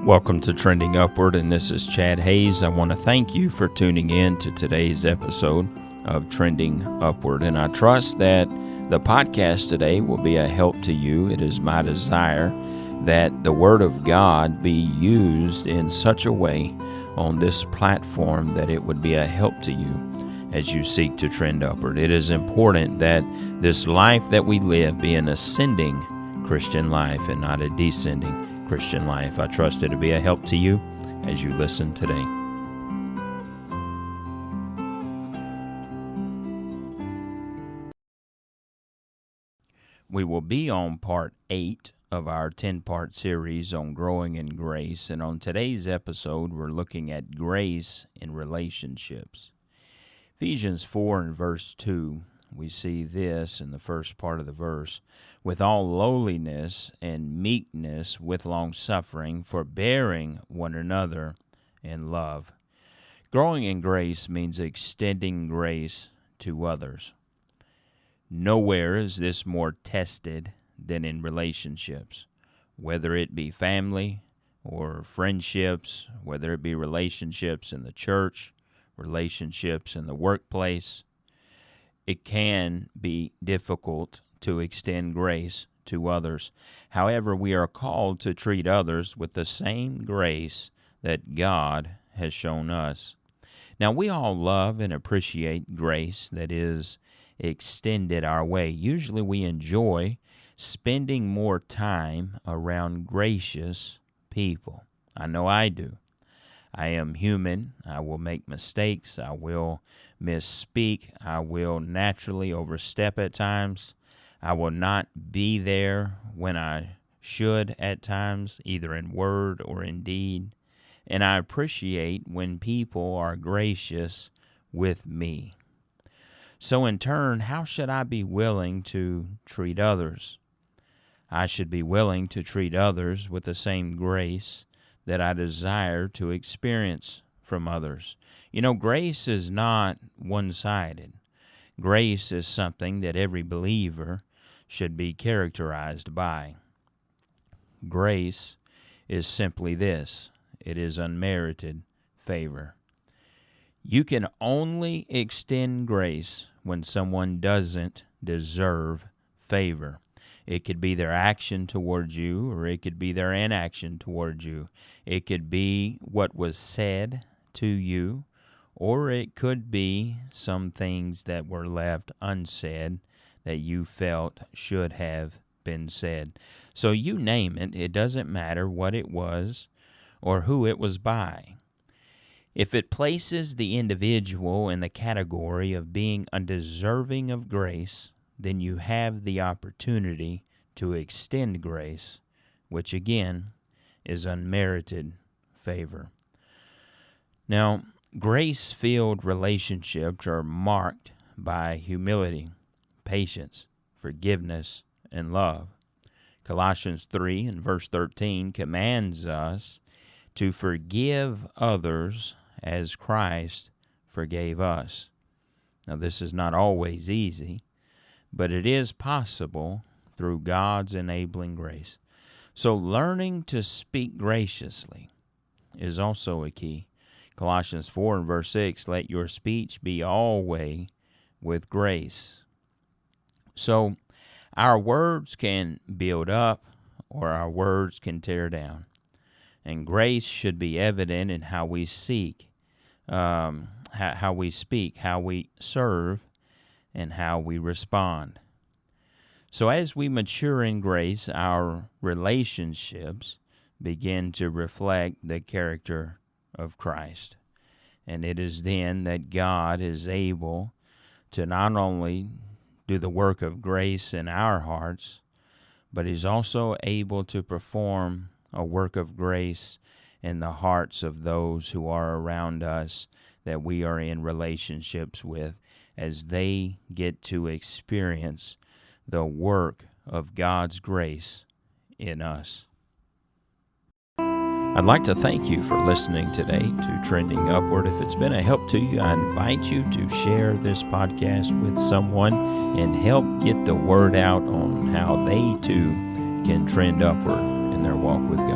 Welcome to Trending Upward, and this is Chad Hayes. I want to thank you for tuning in to today's episode of Trending Upward, and I trust that the podcast today will be a help to you. It is my desire that the Word of God be used in such a way on this platform that it would be a help to you as you seek to trend upward. It is important that this life that we live be an ascending Christian life and not a descending Christian life. I trust it to be a help to you as you listen today. We will be on part 8 of our 10-part series on growing in grace, and on today's episode we're looking at grace in relationships. Ephesians 4 and verse 2, we see this in the first part of the verse: with all lowliness and meekness, with long-suffering, forbearing one another in love. Growing in grace means extending grace to others. Nowhere is this more tested than in relationships, whether it be family or friendships, whether it be relationships in the church, relationships in the workplace. It can be difficult to extend grace to others. However, we are called to treat others with the same grace that God has shown us. Now, we all love and appreciate grace that is extended our way. Usually we enjoy spending more time around gracious people. I know I do. I am human. I will make mistakes. I will misspeak. I will naturally overstep at times. I will not be there when I should at times, either in word or in deed. And I appreciate when people are gracious with me. So in turn, how should I be willing to treat others? I should be willing to treat others with the same grace that I desire to experience from others. You know, grace is not one-sided. Grace is something that every believer should be characterized by. Grace is simply this: it is unmerited favor. You can only extend grace when someone doesn't deserve favor. It could be their action towards you, or it could be their inaction towards you. It could be what was said to you, or it could be some things that were left unsaid that you felt should have been said. So you name it, it doesn't matter what it was or who it was by. If it places the individual in the category of being undeserving of grace, then you have the opportunity to extend grace, which again is unmerited favor. Now, grace-filled relationships are marked by humility, patience, forgiveness, and love. Colossians 3 and verse 13 commands us to forgive others as Christ forgave us. Now, this is not always easy, but it is possible through God's enabling grace. So learning to speak graciously is also a key. Colossians 4 and verse 6, let your speech be always with grace. So our words can build up or our words can tear down. And grace should be evident in how we seek, how we speak, how we serve, and how we respond. So as we mature in grace, our relationships begin to reflect the character of Christ. And it is then that God is able to not only do the work of grace in our hearts, but He's also able to perform a work of grace in the hearts of those who are around us that we are in relationships with, as they get to experience the work of God's grace in us. I'd like to thank you for listening today to Trending Upward. If it's been a help to you, I invite you to share this podcast with someone and help get the word out on how they too can trend upward in their walk with God.